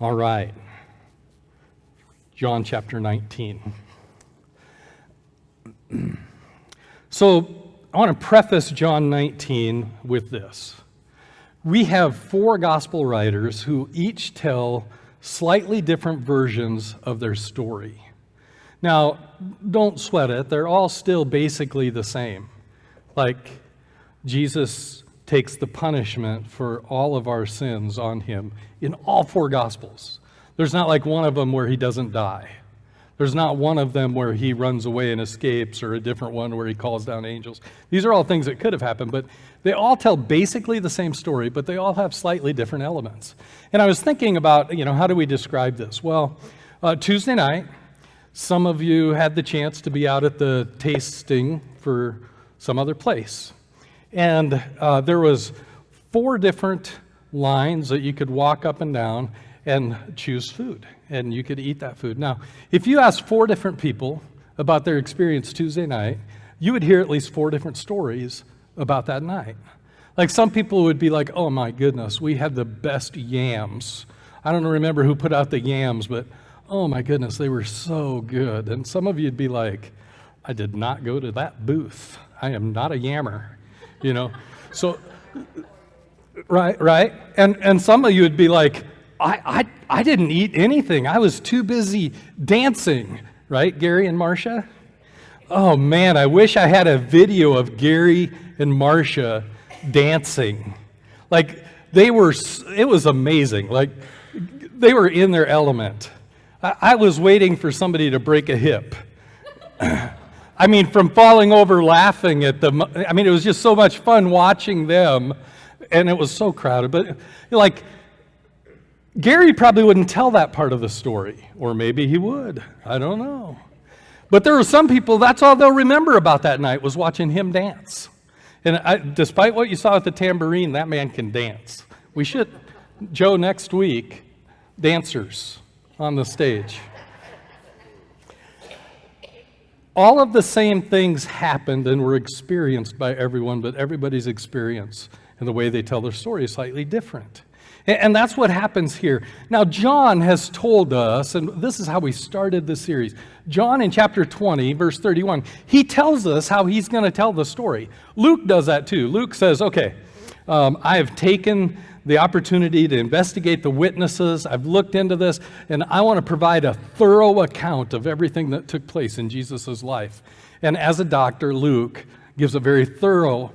All right. John chapter 19. So I want to preface John 19 with this. We have four gospel writers who each tell slightly different versions of their story. Now, don't sweat it. They're all still basically the same. Like, Jesus takes the punishment for all of our sins on him in all four Gospels. There's not like one of them where he doesn't die. There's not one of them where he runs away and escapes, or a different one where he calls down angels. These are all things that could have happened, but they all tell basically the same story, but they all have slightly different elements. And I was thinking about, how do we describe this? Well, Tuesday night, some of you had the chance to be out at the tasting for some other place. And there was 4 different lines that you could walk up and down and choose food, and you could eat that food. Now, if you asked 4 different people about their experience Tuesday night, you would hear at least 4 different stories about that night. Like, some people would be like, oh my goodness, we had the best yams. I don't remember who put out the yams, but oh my goodness, they were so good. And some of you'd be like, I did not go to that booth. I am not a yammer. So, right? And some of you would be like, I didn't eat anything. I was too busy dancing, right, Gary and Marcia? Oh man, I wish I had a video of Gary and Marcia dancing. Like, it was amazing. Like, they were in their element. I was waiting for somebody to break a hip. From falling over laughing at them. It was just so much fun watching them, and it was so crowded. But, Gary probably wouldn't tell that part of the story, or maybe he would. I don't know. But there were some people, that's all they'll remember about that night, was watching him dance. And despite what you saw at the tambourine, that man can dance. We should, Joe, next week, dancers on the stage. All of the same things happened and were experienced by everyone, but everybody's experience and the way they tell their story is slightly different. And that's what happens here. Now, John has told us, and this is how we started the series. John in chapter 20, verse 31, he tells us how he's going to tell the story. Luke does that too. Luke says, okay, I have taken the opportunity to investigate the witnesses. I've looked into this, and I want to provide a thorough account of everything that took place in Jesus' life. And as a doctor, Luke gives a very thorough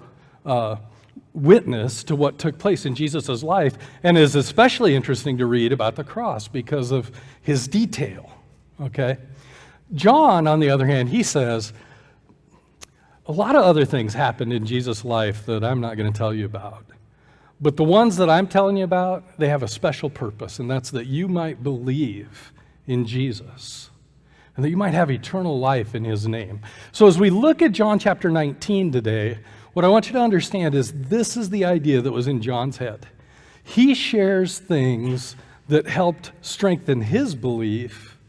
witness to what took place in Jesus' life, and is especially interesting to read about the cross because of his detail, okay? John, on the other hand, he says, a lot of other things happened in Jesus' life that I'm not going to tell you about. But the ones that I'm telling you about, they have a special purpose, and that's that you might believe in Jesus and that you might have eternal life in his name. So as we look at John chapter 19 today, what I want you to understand is this is the idea that was in John's head. He shares things that helped strengthen his belief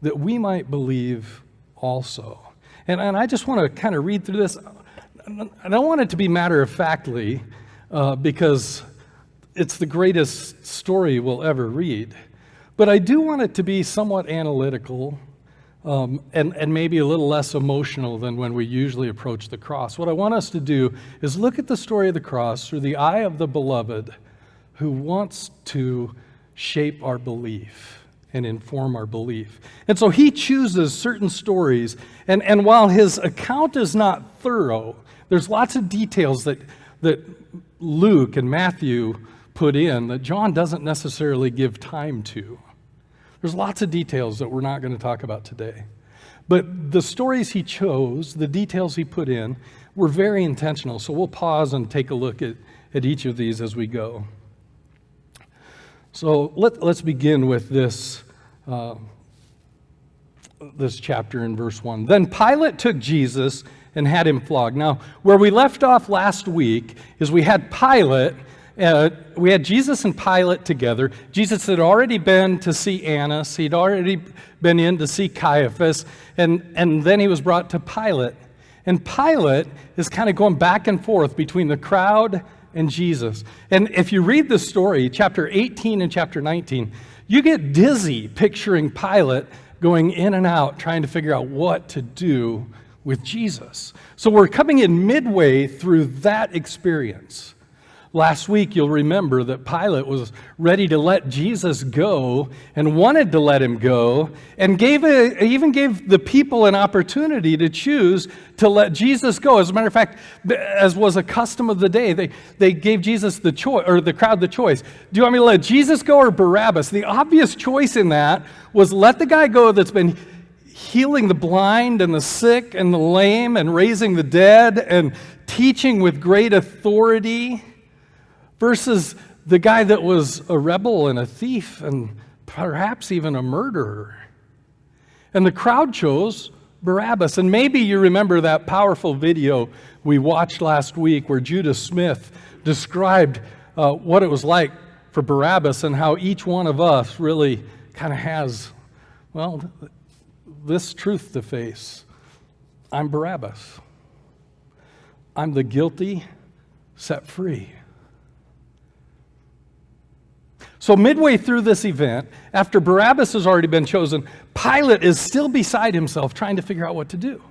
that we might believe also. And I just want to kind of read through this. I don't want it to be matter-of-factly, because it's the greatest story we'll ever read. But I do want it to be somewhat analytical and maybe a little less emotional than when we usually approach the cross. What I want us to do is look at the story of the cross through the eye of the beloved who wants to shape our belief and inform our belief. And so he chooses certain stories, and while his account is not thorough, there's lots of details that Luke and Matthew put in that John doesn't necessarily give time to. There's lots of details that we're not going to talk about today. But the stories he chose, the details he put in, were very intentional. So we'll pause and take a look at each of these as we go. So let's begin with this chapter in verse 1. Then Pilate took Jesus and had him flogged. Now, where we left off last week is we had Jesus and Pilate together. Jesus had already been to see Annas. He'd already been in to see Caiaphas. And then he was brought to Pilate. And Pilate is kind of going back and forth between the crowd and Jesus. And if you read the story, chapter 18 and chapter 19, you get dizzy picturing Pilate going in and out, trying to figure out what to do with Jesus. So we're coming in midway through that experience. Last week, you'll remember that Pilate was ready to let Jesus go and wanted to let him go, and even gave the people an opportunity to choose to let Jesus go. As a matter of fact, as was a custom of the day, they gave Jesus the choice, or the crowd the choice. Do you want me to let Jesus go or Barabbas? The obvious choice in that was let the guy go that's been healing the blind and the sick and the lame and raising the dead and teaching with great authority, versus the guy that was a rebel and a thief and perhaps even a murderer. And the crowd chose Barabbas. And maybe you remember that powerful video we watched last week where Judah Smith described what it was like for Barabbas and how each one of us really kind of has, well, this truth to face. I'm Barabbas. I'm the guilty set free. So midway through this event, after Barabbas has already been chosen, Pilate is still beside himself trying to figure out what to do.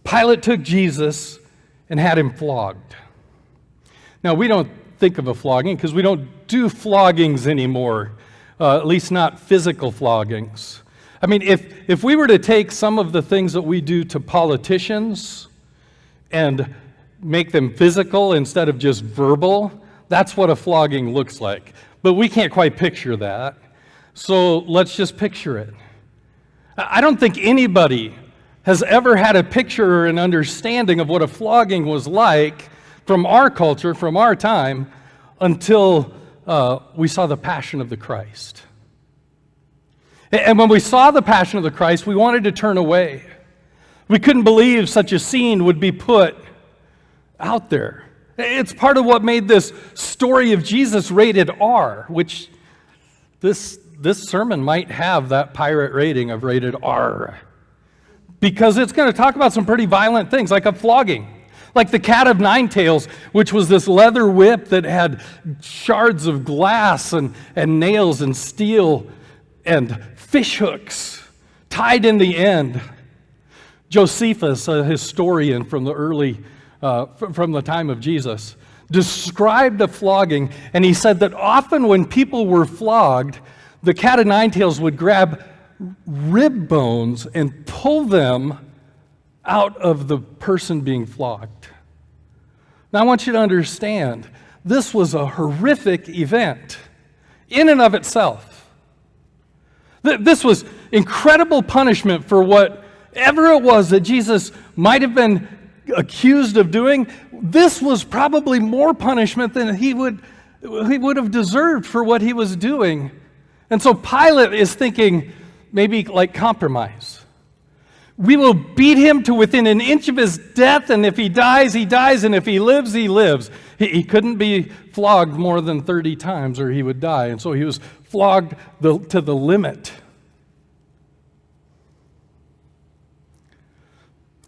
Pilate took Jesus and had him flogged. Now, we don't think of a flogging because we don't do floggings anymore, at least not physical floggings. I mean, if we were to take some of the things that we do to politicians and make them physical instead of just verbal, that's what a flogging looks like. But we can't quite picture that. So let's just picture it. I don't think anybody has ever had a picture or an understanding of what a flogging was like from our culture, from our time, until we saw the Passion of the Christ. And when we saw the Passion of the Christ, we wanted to turn away. We couldn't believe such a scene would be put out there. It's part of what made this story of Jesus rated R, which this sermon might have that pirate rating of rated R. Because it's going to talk about some pretty violent things, like a flogging. Like the Cat of Nine Tails, which was this leather whip that had shards of glass and nails and steel and fish hooks tied in the end. Josephus, a historian from the from the time of Jesus, described a flogging, and he said that often when people were flogged, the Cat of Nine Tails would grab rib bones and pull them out of the person being flogged. Now I want you to understand, this was a horrific event in and of itself. This was incredible punishment for whatever it was that Jesus might have been accused of doing. This was probably more punishment than he would have deserved for what he was doing. And so Pilate is thinking, maybe like compromise. We will beat him to within an inch of his death, and if he dies, he dies, and if he lives, he lives. He couldn't be flogged more than 30 times or he would die, and so he was flogged to the limit.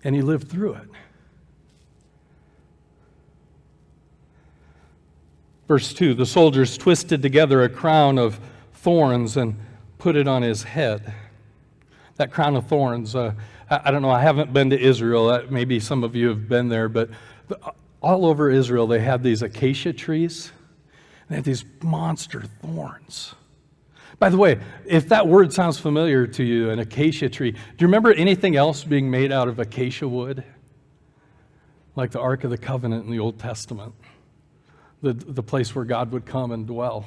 And he lived through it. Verse 2, the soldiers twisted together a crown of thorns and put it on his head. That crown of thorns, I don't know, I haven't been to Israel. Maybe some of you have been there, but all over Israel they have these acacia trees. They have these monster thorns. By the way, if that word sounds familiar to you, an acacia tree, do you remember anything else being made out of acacia wood? Like the Ark of the Covenant in the Old Testament. The place where God would come and dwell.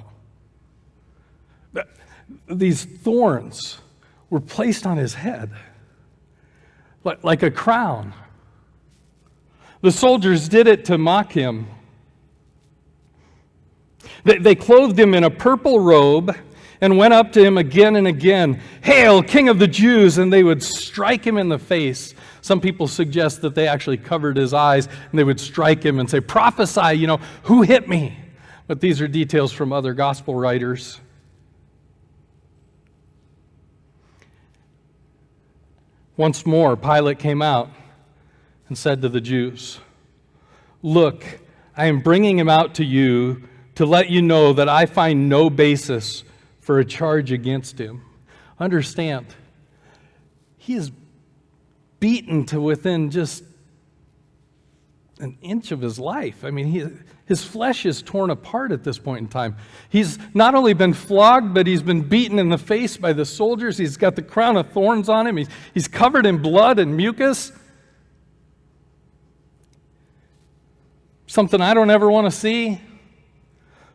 These thorns were placed on his head like a crown. The soldiers did it to mock him. They clothed him in a purple robe and went up to him again and again. "Hail, King of the Jews!" And they would strike him in the face. Some people suggest that they actually covered his eyes and they would strike him and say, "Prophesy, who hit me?" But these are details from other gospel writers. Once more, Pilate came out and said to the Jews, Look, I am bringing him out to you to let you know that I find no basis for a charge against him. Understand, he is beaten to within just an inch of his life. I mean, his flesh is torn apart at this point in time. He's not only been flogged, but he's been beaten in the face by the soldiers. He's got the crown of thorns on him. He's covered in blood and mucus. Something I don't ever want to see.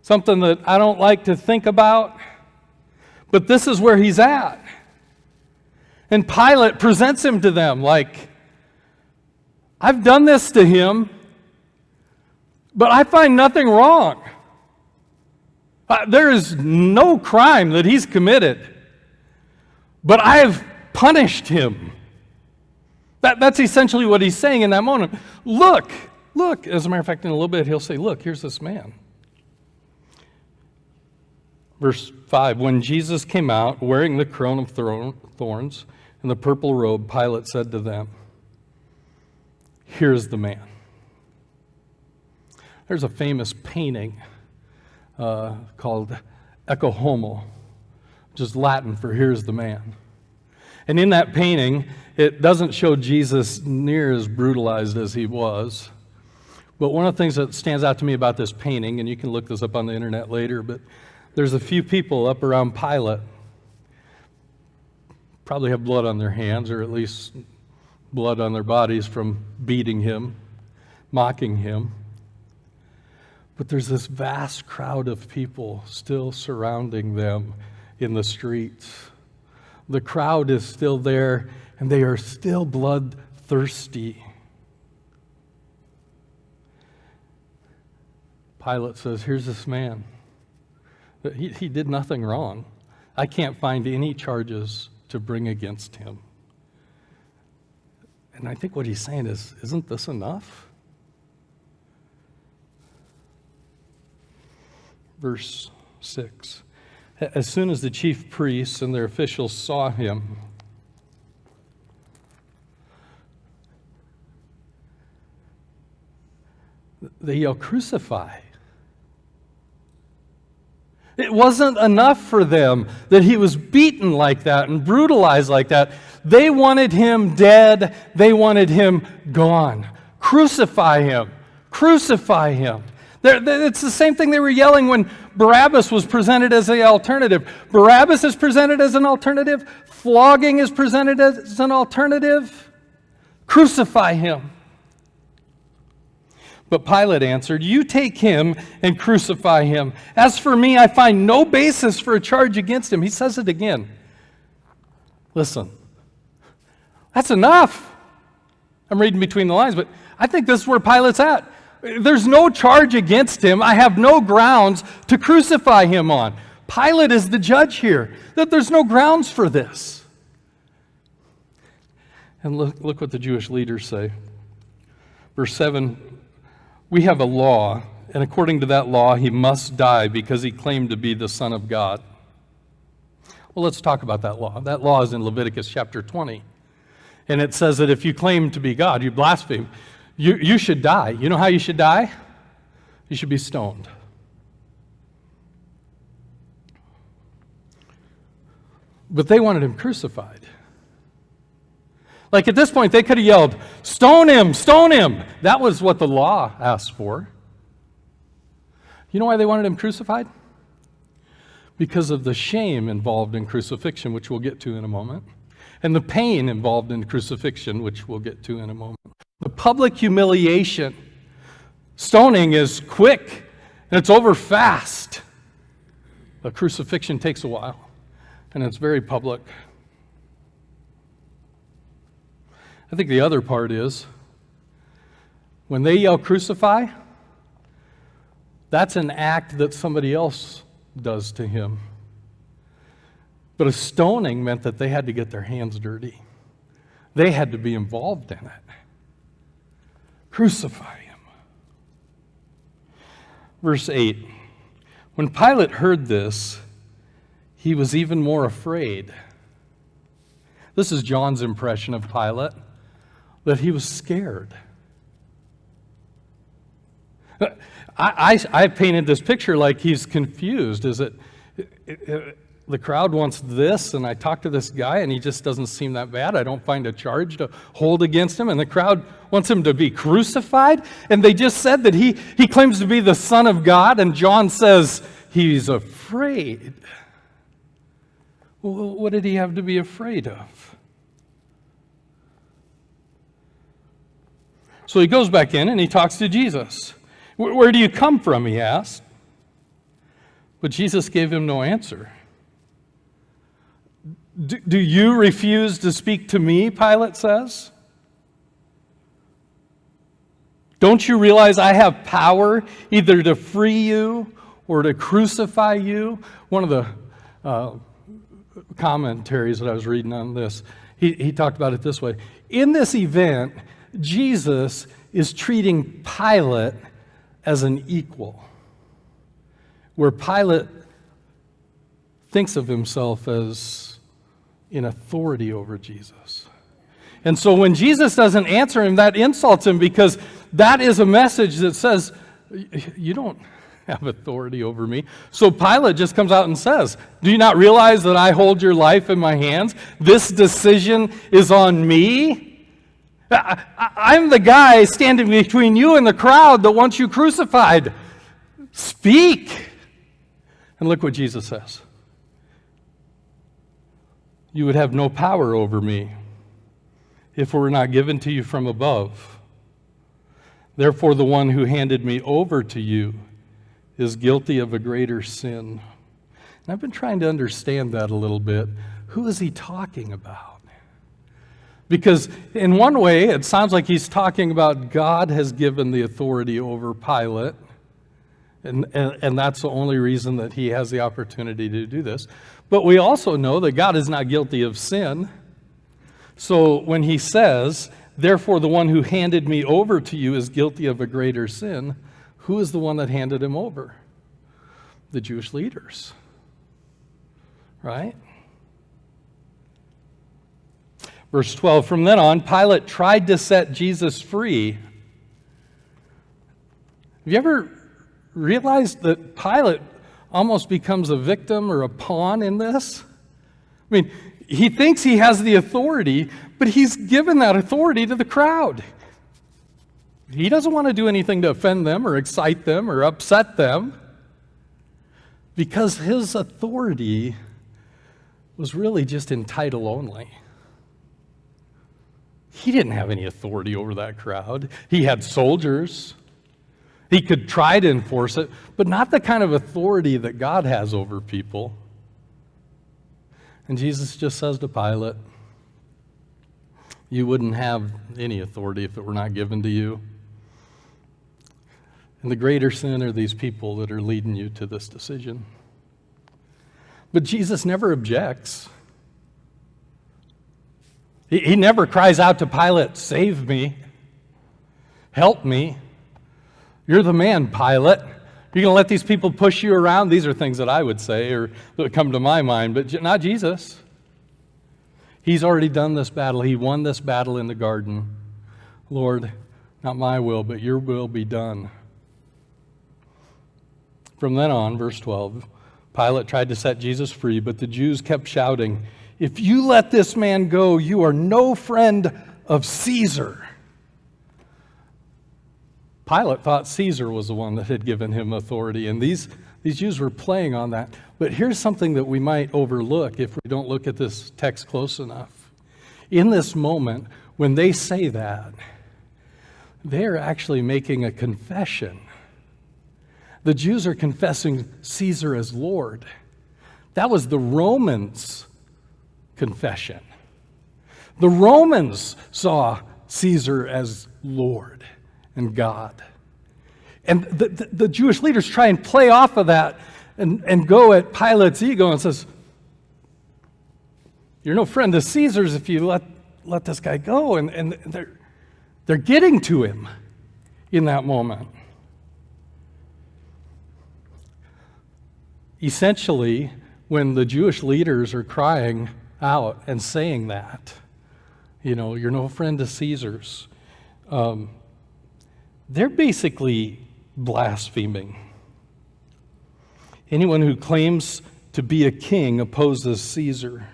Something that I don't like to think about. But this is where he's at. And Pilate presents him to them like, I've done this to him, but I find nothing wrong. There is no crime that he's committed, but I have punished him. That's essentially what he's saying in that moment. Look, as a matter of fact, in a little bit, he'll say, look, here's this man. Verse 5, when Jesus came out wearing the crown of thorns and the purple robe, Pilate said to them, here's the man. There's a famous painting called Ecce Homo, which is Latin for here's the man. And in that painting, it doesn't show Jesus near as brutalized as he was. But one of the things that stands out to me about this painting, and you can look this up on the internet later, but there's a few people up around Pilate, probably have blood on their hands, or at least blood on their bodies from beating him, mocking him. But there's this vast crowd of people still surrounding them in the streets. The crowd is still there, and they are still bloodthirsty. Pilate says, here's this man. He did nothing wrong. I can't find any charges to bring against him. And I think what he's saying is, isn't this enough? Verse 6. As soon as the chief priests and their officials saw him, they yelled, crucify. It wasn't enough for them that he was beaten like that and brutalized like that. They wanted him dead. They wanted him gone. Crucify him. Crucify him. It's the same thing they were yelling when Barabbas was presented as the alternative. Barabbas is presented as an alternative. Flogging is presented as an alternative. Crucify him. But Pilate answered, you take him and crucify him. As for me, I find no basis for a charge against him. He says it again. Listen, that's enough. I'm reading between the lines, but I think this is where Pilate's at. There's no charge against him. I have no grounds to crucify him on. Pilate is the judge here, that there's no grounds for this. And look what the Jewish leaders say. Verse 7, we have a law, and according to that law, he must die because he claimed to be the Son of God. Well, let's talk about that law. That law is in Leviticus chapter 20. And it says that if you claim to be God, you blaspheme, you should die. You know how you should die? You should be stoned. But they wanted him crucified. Like at this point, they could have yelled, stone him, stone him. That was what the law asked for. You know why they wanted him crucified? Because of the shame involved in crucifixion, which we'll get to in a moment, and the pain involved in crucifixion, which we'll get to in a moment. The public humiliation. Stoning is quick, and it's over fast. The crucifixion takes a while, and it's very public. I think the other part is, when they yell crucify, that's an act that somebody else does to him. But a stoning meant that they had to get their hands dirty. They had to be involved in it. Crucify him. Verse 8, when Pilate heard this, he was even more afraid. This is John's impression of Pilate, that he was scared. I painted this picture like he's confused. Is it the crowd wants this, and I talk to this guy, and he just doesn't seem that bad. I don't find a charge to hold against him, and the crowd wants him to be crucified, and they just said that he claims to be the Son of God, and John says he's afraid. Well, what did he have to be afraid of? So he goes back in and he talks to Jesus. Where do you come from, he asked. But Jesus gave him no answer. Do you refuse to speak to me, Pilate says? Don't you realize I have power either to free you or to crucify you? One of the commentaries that I was reading on this, he talked about it this way. In this event, Jesus is treating Pilate as an equal, where Pilate thinks of himself as in authority over Jesus. And so when Jesus doesn't answer him, that insults him, because that is a message that says, you don't have authority over me. So Pilate just comes out and says, do you not realize that I hold your life in my hands? This decision is on me. I'm the guy standing between you and the crowd that wants you crucified. Speak. And look what Jesus says. You would have no power over me if it were not given to you from above. Therefore, the one who handed me over to you is guilty of a greater sin. And I've been trying to understand that a little bit. Who is he talking about? Because in one way, it sounds like he's talking about God has given the authority over Pilate, and that's the only reason that he has the opportunity to do this. But we also know that God is not guilty of sin. So when he says, therefore the one who handed me over to you is guilty of a greater sin, who is the one that handed him over? The Jewish leaders, right? Verse 12, from then on, Pilate tried to set Jesus free. Have you ever realized that Pilate almost becomes a victim or a pawn in this? I mean, he thinks he has the authority, but he's given that authority to the crowd. He doesn't want to do anything to offend them or excite them or upset them, because his authority was really just in title only. He didn't have any authority over that crowd. He had soldiers. He could try to enforce it, but not the kind of authority that God has over people. And Jesus just says to Pilate, you wouldn't have any authority if it were not given to you. And the greater sin are these people that are leading you to this decision. But Jesus never objects. He never cries out to Pilate, save me, help me. You're the man, Pilate. You're going to let these people push you around? These are things that I would say or that come to my mind, but not Jesus. He's already done this battle. He won this battle in the garden. Lord, not my will, but your will be done. From then on, verse 12, Pilate tried to set Jesus free, but the Jews kept shouting, if you let this man go, you are no friend of Caesar. Pilate thought Caesar was the one that had given him authority, and these Jews were playing on that. But here's something that we might overlook if we don't look at this text close enough. In this moment, when they say that, they're actually making a confession. The Jews are confessing Caesar as Lord. That was the Romans' confession. The Romans saw Caesar as Lord and God. And the Jewish leaders try and play off of that and go at Pilate's ego and says, you're no friend of Caesar's if you let this guy go. And they're getting to him in that moment. Essentially, when the Jewish leaders are crying out and saying that, you're no friend of Caesar's, they're basically blaspheming. Anyone who claims to be a king opposes Caesar.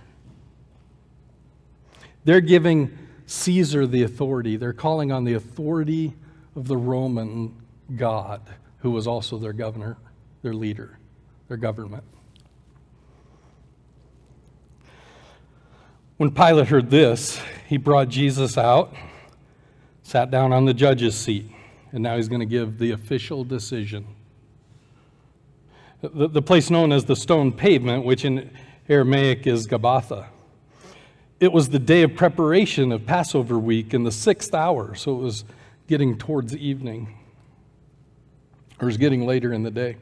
They're giving Caesar the authority. They're calling on the authority of the Roman God, who was also their governor, their leader, their government. When Pilate heard this, he brought Jesus out, sat down on the judge's seat, and now he's going to give the official decision. The place known as the stone pavement, which in Aramaic is Gabbatha. It was the day of preparation of Passover week in the 6th hour, so it was getting towards evening, or it was getting later in the day.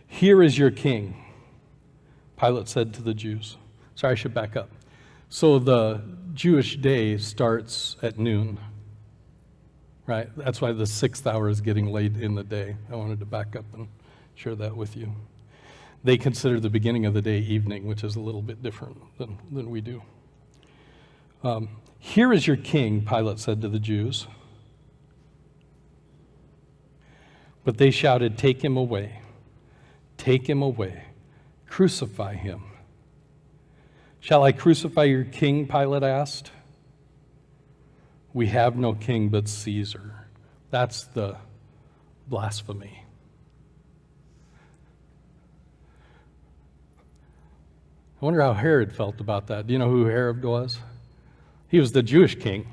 Here is your king, Pilate said to the Jews. Sorry, I should back up. So the Jewish day starts at noon, right? That's why the 6th hour is getting late in the day. I wanted to back up and share that with you. They consider the beginning of the day evening, which is a little bit different than we do. Here is your king, Pilate said to the Jews. But they shouted, "Take him away. Take him away. Crucify him." "Shall I crucify your king?" Pilate asked. "We have no king but Caesar." That's the blasphemy. I wonder how Herod felt about that. Do you know who Herod was? He was the Jewish king.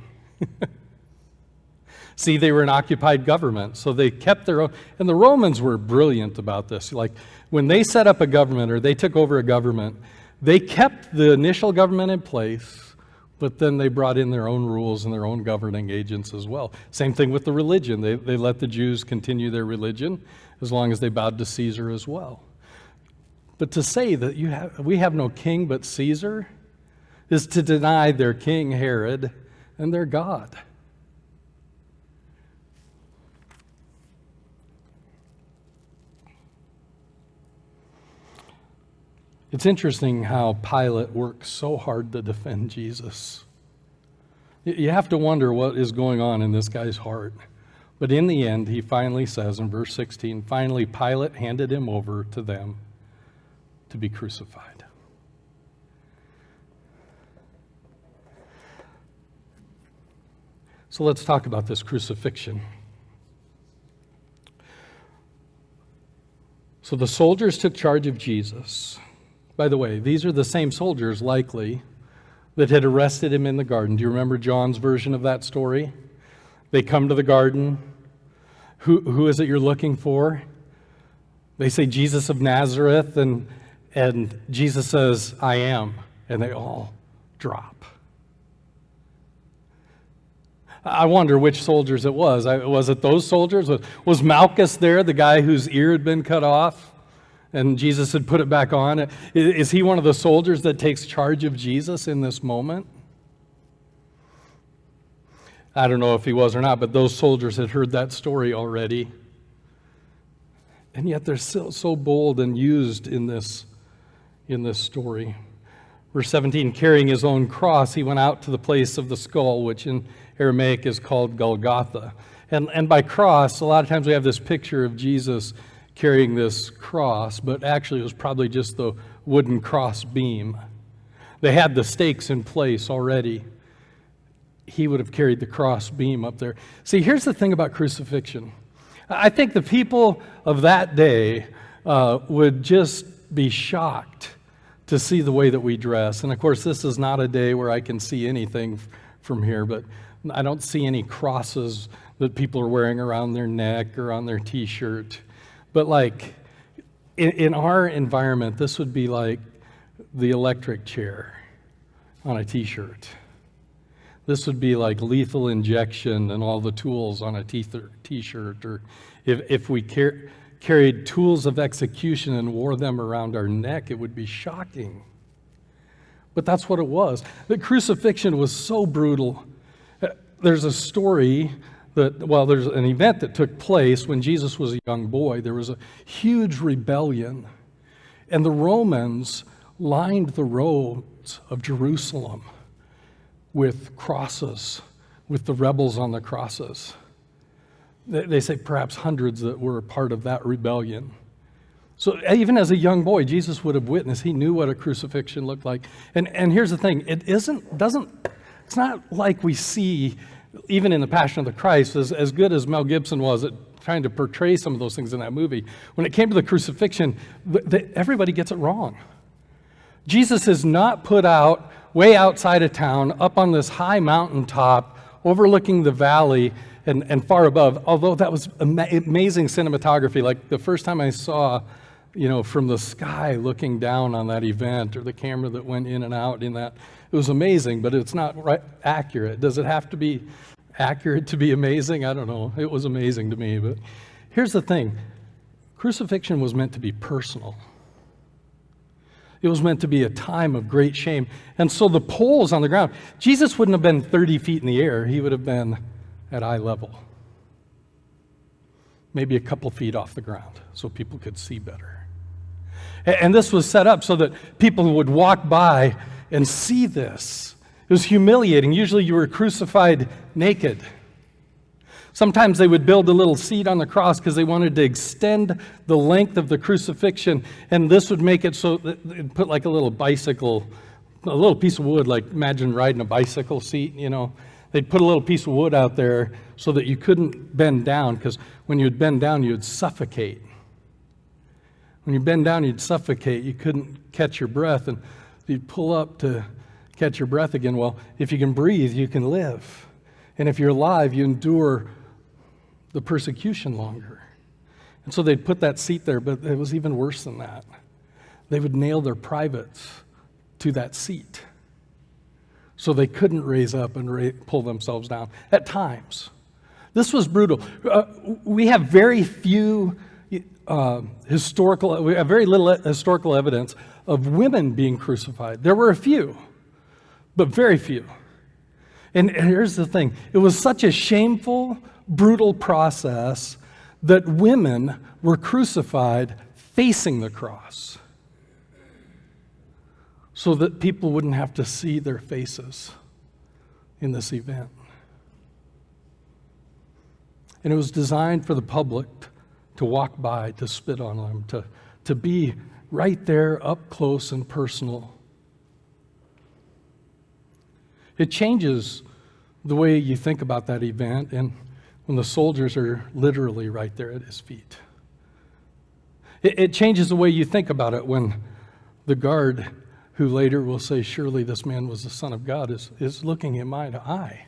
See, they were an occupied government, so they kept their own. And the Romans were brilliant about this. Like, when they set up a government or they took over a government, they kept the initial government in place, but then they brought in their own rules and their own governing agents as well. Same thing with the religion. They let the Jews continue their religion as long as they bowed to Caesar as well. But to say that we have no king but Caesar is to deny their king, Herod, and their God. It's interesting how Pilate works so hard to defend Jesus. You have to wonder what is going on in this guy's heart. But in the end, he finally says in verse 16, finally Pilate handed him over to them to be crucified. So let's talk about this crucifixion. So the soldiers took charge of Jesus. By the way, these are the same soldiers, likely, that had arrested him in the garden. Do you remember John's version of that story? They come to the garden. Who is it you're looking for? They say, Jesus of Nazareth, and Jesus says, I am. And they all drop. I wonder which soldiers it was. Was it those soldiers? Was Malchus there, the guy whose ear had been cut off, and Jesus had put it back on? Is he one of the soldiers that takes charge of Jesus in this moment? I don't know if he was or not, but those soldiers had heard that story already. And yet they're still so bold and used in this story. Verse 17, carrying his own cross, he went out to the place of the skull, which in Aramaic is called Golgotha. And by cross, a lot of times we have this picture of Jesus carrying this cross, but actually it was probably just the wooden cross beam. They had the stakes in place already. He would have carried the cross beam up there. See, here's the thing about crucifixion. I think the people of that day would just be shocked to see the way that we dress. And of course, this is not a day where I can see anything from here, but I don't see any crosses that people are wearing around their neck or on their t-shirt. But like, in our environment, this would be like the electric chair on a t-shirt. This would be like lethal injection and all the tools on a t-shirt. Or if we carried tools of execution and wore them around our neck, it would be shocking. But that's what it was. The crucifixion was so brutal. There's a story there's an event that took place when Jesus was a young boy. There was a huge rebellion, and the Romans lined the roads of Jerusalem with crosses, with the rebels on the crosses. They say perhaps hundreds that were a part of that rebellion. So even as a young boy, Jesus would have witnessed. He knew what a crucifixion looked like. And here's the thing. It's not like we see, even in The Passion of the Christ, as good as Mel Gibson was at trying to portray some of those things in that movie. When it came to the crucifixion, everybody gets it wrong. Jesus is not put out way outside of town, up on this high mountaintop, overlooking the valley and far above, although that was amazing cinematography. Like the first time I saw, from the sky looking down on that event, or the camera that went in and out in that, it was amazing, but it's not accurate. Does it have to be accurate to be amazing? I don't know. It was amazing to me, but here's the thing. Crucifixion was meant to be personal. It was meant to be a time of great shame. And so the poles on the ground, Jesus wouldn't have been 30 feet in the air. He would have been at eye level. Maybe a couple feet off the ground so people could see better. And this was set up so that people would walk by and see this. It was humiliating. Usually you were crucified naked. Sometimes they would build a little seat on the cross because they wanted to extend the length of the crucifixion, and this would make it so that they'd put like a little bicycle, a little piece of wood, like imagine riding a bicycle seat, They'd put a little piece of wood out there so that you couldn't bend down, because when you'd bend down, you'd suffocate. When you bend down, you'd suffocate. You couldn't catch your breath, and you'd pull up to catch your breath again. Well, if you can breathe, you can live. And if you're alive, you endure the persecution longer. And so they'd put that seat there, but it was even worse than that. They would nail their privates to that seat so they couldn't raise up and pull themselves down at times. This was brutal. We have very few we have very little historical evidence of women being crucified. There were a few, but very few. And here's the thing. It was such a shameful, brutal process that women were crucified facing the cross so that people wouldn't have to see their faces in this event. And it was designed for the public to walk by, to spit on them, to be right there up close and personal. It changes the way you think about that event, and when the soldiers are literally right there at his feet. It changes the way you think about it when the guard, who later will say, surely this man was the Son of God, is looking him eye to eye.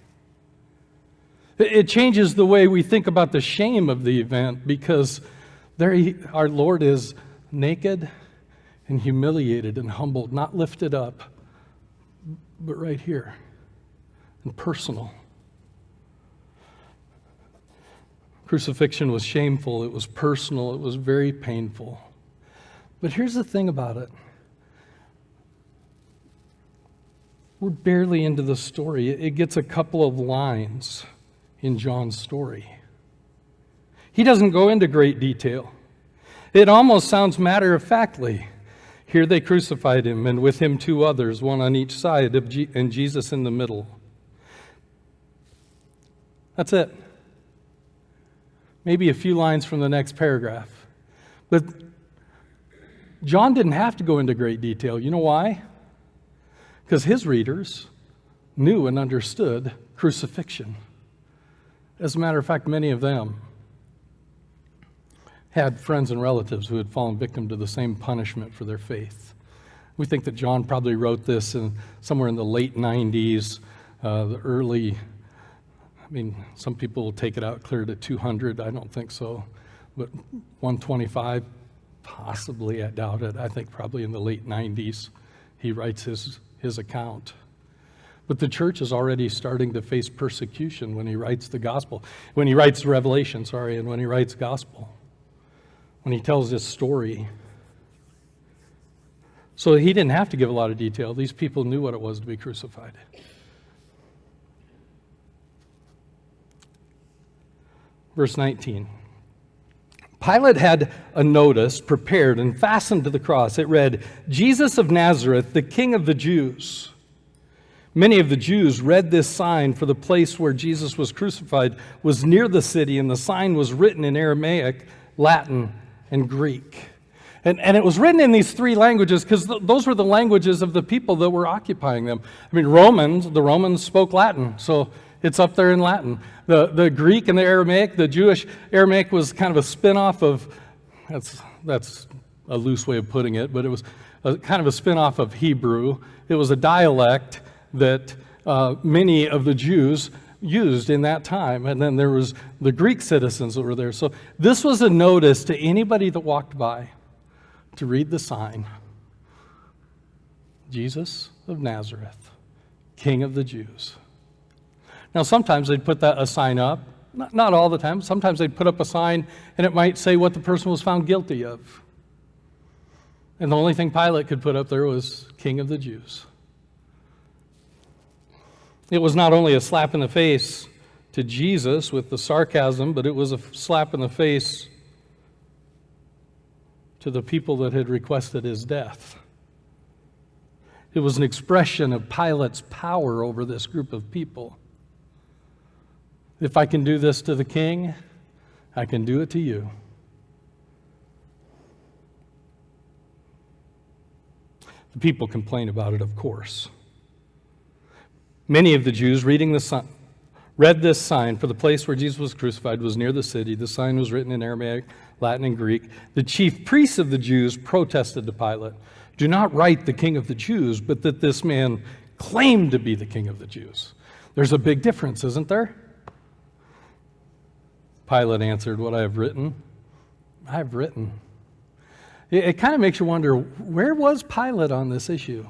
It changes the way we think about the shame of the event, because our Lord is naked and humiliated and humbled, not lifted up, but right here and personal. Crucifixion was shameful, it was personal, it was very painful. But here's the thing about it. We're barely into the story. It gets a couple of lines in John's story. He doesn't go into great detail. It almost sounds matter-of-factly. Here they crucified him, and with him 2 others, one on each side, and Jesus in the middle. That's it. Maybe a few lines from the next paragraph. But John didn't have to go into great detail. You know why? Because his readers knew and understood crucifixion. As a matter of fact, many of them had friends and relatives who had fallen victim to the same punishment for their faith. We think that John probably wrote this somewhere in the late 90s, the early, some people will take it out clear to 200. I don't think so. But 125, possibly, I doubt it. I think probably in the late 90s he writes his account. But the church is already starting to face persecution when he writes the gospel, when he writes Revelation, and when he writes gospel, when he tells this story. So he didn't have to give a lot of detail. These people knew what it was to be crucified. Verse 19. Pilate had a notice prepared and fastened to the cross. It read, Jesus of Nazareth, the King of the Jews. Many of the Jews read this sign, for the place where Jesus was crucified was near the city, and the sign was written in Aramaic, Latin, and Greek. And it was written in these three languages because those were the languages of the people that were occupying them. I mean, the Romans spoke Latin, so it's up there in Latin. The Greek and the Aramaic, the Jewish Aramaic was kind of a spin-off of, that's a loose way of putting it, but it was kind of a spin-off of Hebrew. It was a dialect that many of the Jews used in that time. And then there was the Greek citizens that were there. So this was a notice to anybody that walked by to read the sign. Jesus of Nazareth, King of the Jews. Now sometimes they'd put a sign up, not all the time. Sometimes they'd put up a sign and it might say what the person was found guilty of. And the only thing Pilate could put up there was King of the Jews. It was not only a slap in the face to Jesus with the sarcasm, but it was a slap in the face to the people that had requested his death. It was an expression of Pilate's power over this group of people. If I can do this to the king, I can do it to you. The people complain about it, of course. Many of the Jews read this sign, for the place where Jesus was crucified was near the city. The sign was written in Aramaic, Latin, and Greek. The chief priests of the Jews protested to Pilate, "Do not write the King of the Jews, but that this man claimed to be the King of the Jews." There's a big difference, isn't there? Pilate answered, "What I have written, I have written." It kind of makes you wonder, where was Pilate on this issue?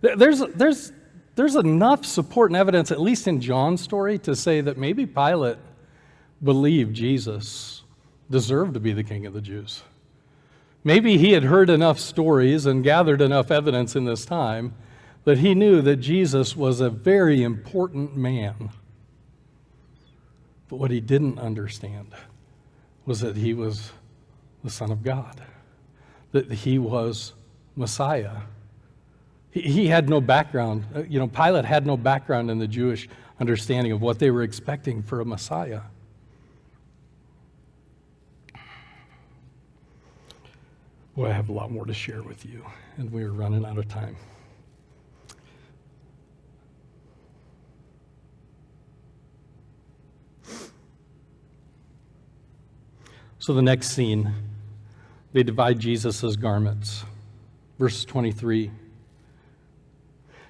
There's enough support and evidence, at least in John's story, to say that maybe Pilate believed Jesus deserved to be the King of the Jews. Maybe he had heard enough stories and gathered enough evidence in this time that he knew that Jesus was a very important man. But what he didn't understand was that he was the Son of God, that he was Messiah. He had no background. Pilate had no background in the Jewish understanding of what they were expecting for a Messiah. Boy, I have a lot more to share with you, and we are running out of time. So the next scene, they divide Jesus' garments. Verse 23.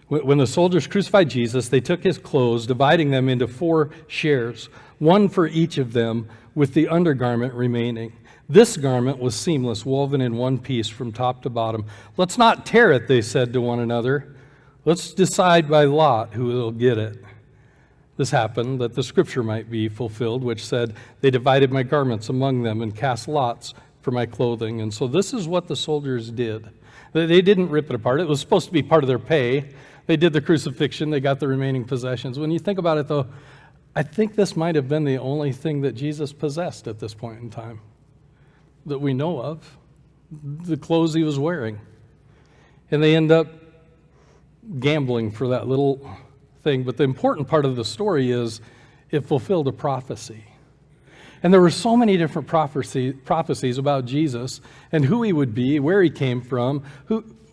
When the soldiers crucified Jesus, they took his clothes, dividing them into 4 shares, one for each of them, with the undergarment remaining. This garment was seamless, woven in one piece from top to bottom. "Let's not tear it," they said to one another. "Let's decide by lot who will get it." This happened that the scripture might be fulfilled, which said, "They divided my garments among them and cast lots for my clothing." And so this is what the soldiers did. They didn't rip it apart. It was supposed to be part of their pay. They did the crucifixion. They got the remaining possessions. When you think about it, though, I think this might have been the only thing that Jesus possessed at this point in time that we know of, the clothes he was wearing. And they end up gambling for that little thing. But the important part of the story is it fulfilled a prophecy. And there were so many different prophecies about Jesus and who he would be, where he came from,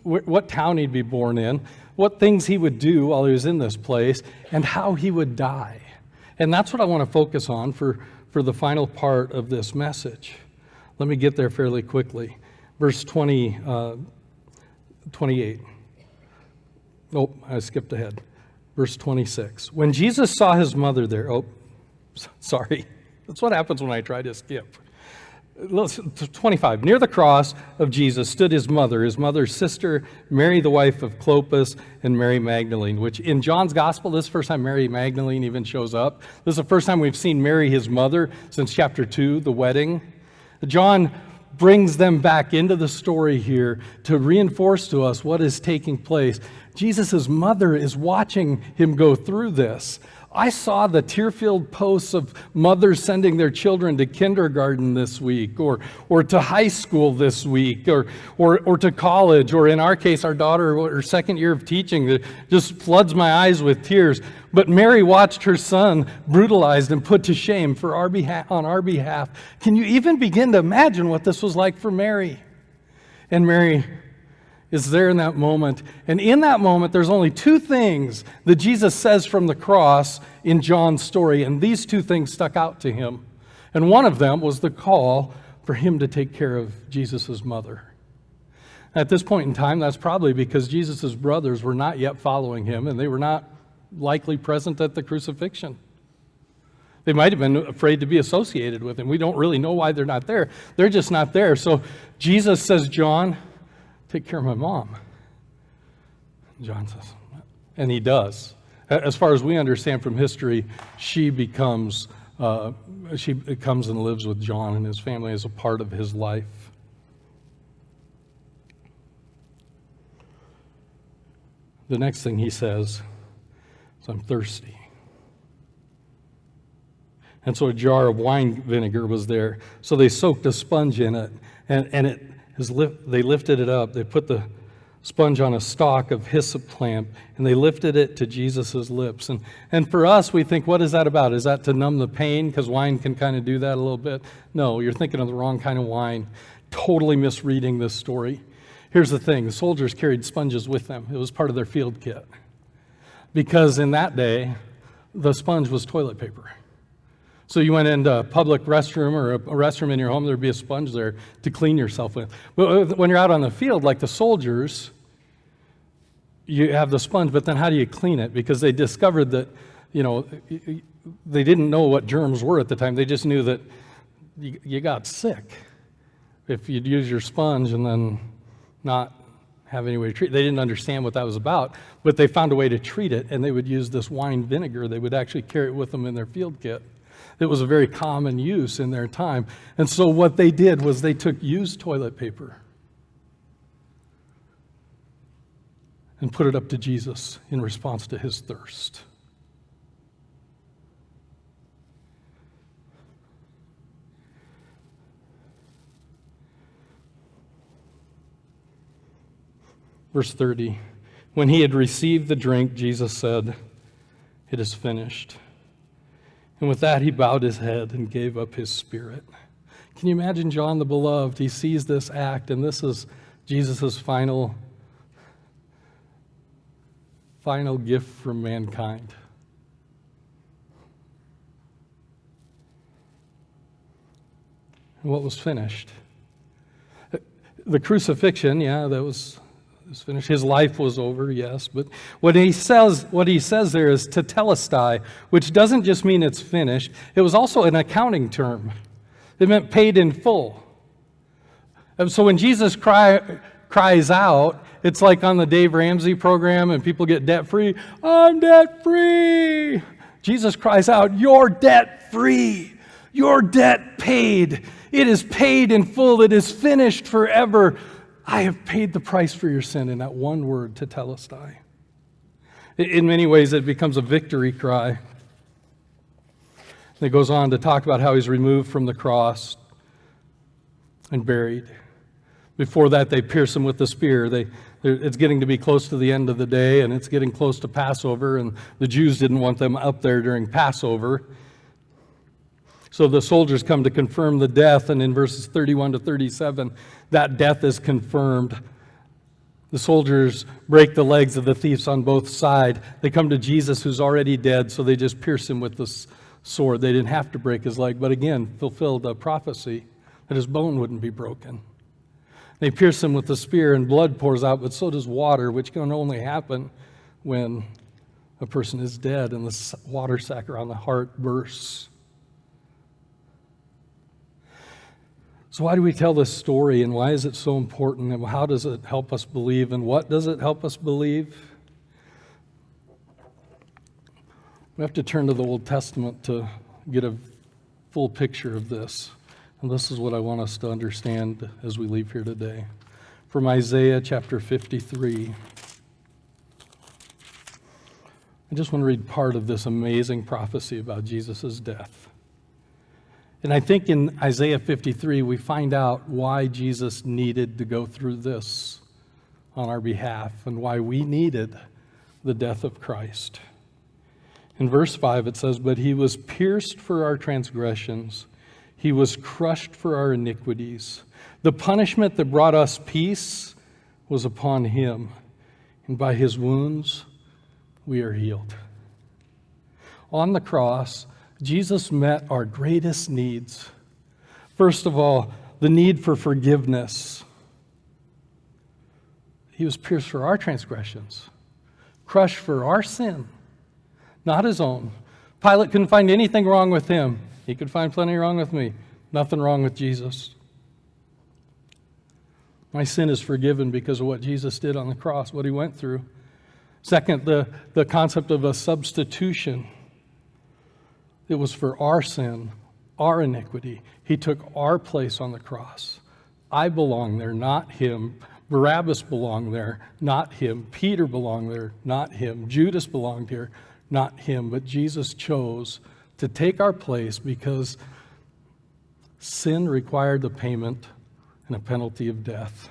what town he'd be born in, what things he would do while he was in this place, and how he would die. And that's what I want to focus on for the final part of this message. Let me get there fairly quickly. Verse 28. Oh, I skipped ahead. Verse 26. When Jesus saw his mother there, sorry. That's what happens when I try to skip. 25. Near the cross of Jesus stood his mother's sister, Mary, the wife of Clopas, and Mary Magdalene, which in John's gospel, this is the first time Mary Magdalene even shows up. This is the first time we've seen Mary, his mother, since chapter 2, the wedding. John brings them back into the story here to reinforce to us what is taking place. Jesus' mother is watching him go through this. I saw the tear-filled posts of mothers sending their children to kindergarten this week, or to high school this week, or to college, or in our case, our daughter, her second year of teaching, that just floods my eyes with tears. But Mary watched her son brutalized and put to shame on our behalf. Can you even begin to imagine what this was like for Mary? And Mary is there in that moment. And in that moment, there's only two things that Jesus says from the cross in John's story, and these two things stuck out to him. And one of them was the call for him to take care of Jesus' mother. At this point in time, that's probably because Jesus' brothers were not yet following him, and they were not likely present at the crucifixion. They might have been afraid to be associated with him. We don't really know why they're not there. They're just not there. So Jesus says, John, take care of my mom. John says, and he does. As far as we understand from history, she comes and lives with John and his family as a part of his life. The next thing he says is, I'm thirsty. And so a jar of wine vinegar was there. So they soaked a sponge in it, and they lifted it up. They put the sponge on a stalk of hyssop plant, and they lifted it to Jesus' lips. And for us, we think, what is that about? Is that to numb the pain? Because wine can kind of do that a little bit. No, you're thinking of the wrong kind of wine. Totally misreading this story. Here's the thing. The soldiers carried sponges with them. It was part of their field kit. Because in that day, the sponge was toilet paper. So you went into a public restroom or a restroom in your home, there'd be a sponge there to clean yourself with. But when you're out on the field, like the soldiers, you have the sponge, but then how do you clean it? Because they discovered that, they didn't know what germs were at the time. They just knew that you got sick if you'd use your sponge and then not have any way to treat it. They didn't understand what that was about, but they found a way to treat it, and they would use this wine vinegar. They would actually carry it with them in their field kit. It was a very common use in their time. And so what they did was they took used toilet paper and put it up to Jesus in response to his thirst. Verse 30, when he had received the drink, Jesus said, it is finished. And with that, he bowed his head and gave up his spirit. Can you imagine John the Beloved? He sees this act, and this is Jesus' final gift from mankind. And what was finished? The crucifixion, that was finished. His life was over, yes, but what he says there is tetelestai, which doesn't just mean it's finished. It was also an accounting term. It meant paid in full. And so when Jesus cries out, it's like on the Dave Ramsey program and people get debt-free. I'm debt-free. Jesus cries out, you're debt-free. Your debt paid. It is paid in full. It is finished forever. I have paid the price for your sin in that one word, tetelestai. In many ways, it becomes a victory cry. It goes on to talk about how he's removed from the cross and buried. Before that, they pierce him with the spear. It's getting to be close to the end of the day, and it's getting close to Passover, and the Jews didn't want them up there during Passover. So the soldiers come to confirm the death, and in verses 31 to 37, that death is confirmed. The soldiers break the legs of the thieves on both sides. They come to Jesus, who's already dead, so they just pierce him with the sword. They didn't have to break his leg, but again, fulfilled a prophecy that his bone wouldn't be broken. They pierce him with the spear, and blood pours out, but so does water, which can only happen when a person is dead and the water sac around the heart bursts. So why do we tell this story, and why is it so important, and how does it help us believe, and what does it help us believe? We have to turn to the Old Testament to get a full picture of this. And this is what I want us to understand as we leave here today. From Isaiah chapter 53. I just want to read part of this amazing prophecy about Jesus' death. And I think in Isaiah 53, we find out why Jesus needed to go through this on our behalf and why we needed the death of Christ. In verse 5, it says, "But he was pierced for our transgressions. He was crushed for our iniquities. The punishment that brought us peace was upon him, and by his wounds we are healed." On the cross, Jesus met our greatest needs. First of all, the need for forgiveness. He was pierced for our transgressions, crushed for our sin, not his own. Pilate couldn't find anything wrong with him. He could find plenty wrong with me. Nothing wrong with Jesus. My sin is forgiven because of what Jesus did on the cross, what he went through. Second, the concept of a substitution. It was for our sin, our iniquity. He took our place on the cross. I belong there, not him. Barabbas belonged there, not him. Peter belonged there, not him. Judas belonged here, not him. But Jesus chose to take our place because sin required the payment and a penalty of death.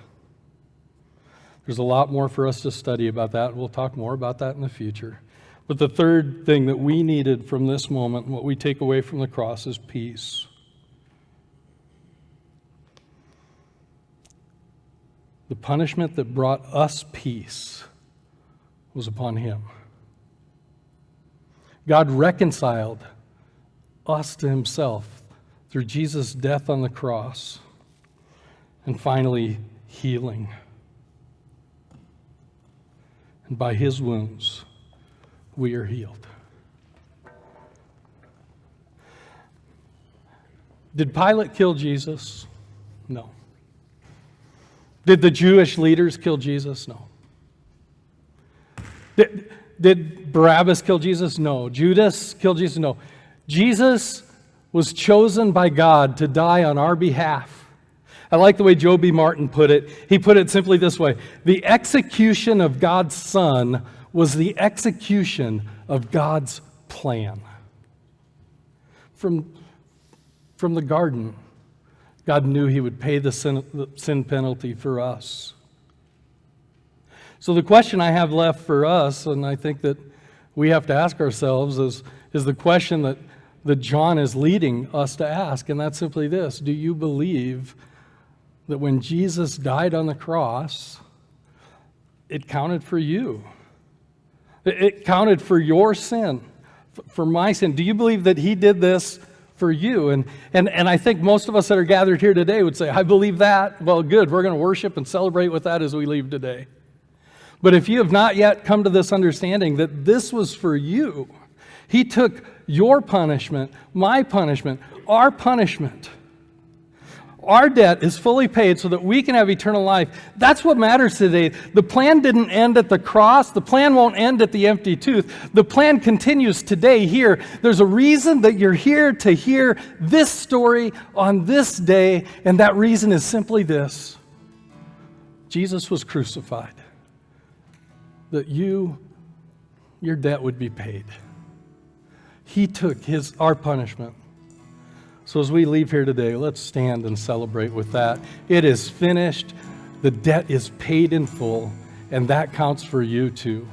There's a lot more for us to study about that. We'll talk more about that in the future. But the third thing that we needed from this moment, what we take away from the cross, is peace. The punishment that brought us peace was upon him. God reconciled us to himself through Jesus' death on the cross. And finally, healing. And by his wounds, we are healed. Did Pilate kill Jesus? No. Did the Jewish leaders kill Jesus? No. Did Barabbas kill Jesus? No. Judas kill Jesus? No. Jesus was chosen by God to die on our behalf. I like the way Joe B. Martin put it. He put it simply this way: the execution of God's Son was the execution of God's plan. From the garden, God knew he would pay the sin penalty for us. So the question I have left for us, and I think that we have to ask ourselves, is the question that John is leading us to ask, and that's simply this: do you believe that when Jesus died on the cross, it counted for you? It counted for your sin, for my sin. Do you believe that he did this for you? And I think most of us that are gathered here today would say, I believe that. Well, good. We're going to worship and celebrate with that as we leave today. But if you have not yet come to this understanding that this was for you, he took your punishment, my punishment, our punishment. Our debt is fully paid so that we can have eternal life. That's what matters today. The plan didn't end at the cross. The plan won't end at the empty tooth. The plan continues today here. There's a reason that you're here to hear this story on this day, and that reason is simply this: Jesus was crucified, that your debt would be paid. He took our punishment. So as we leave here today, let's stand and celebrate with that. It is finished. The debt is paid in full, and that counts for you too.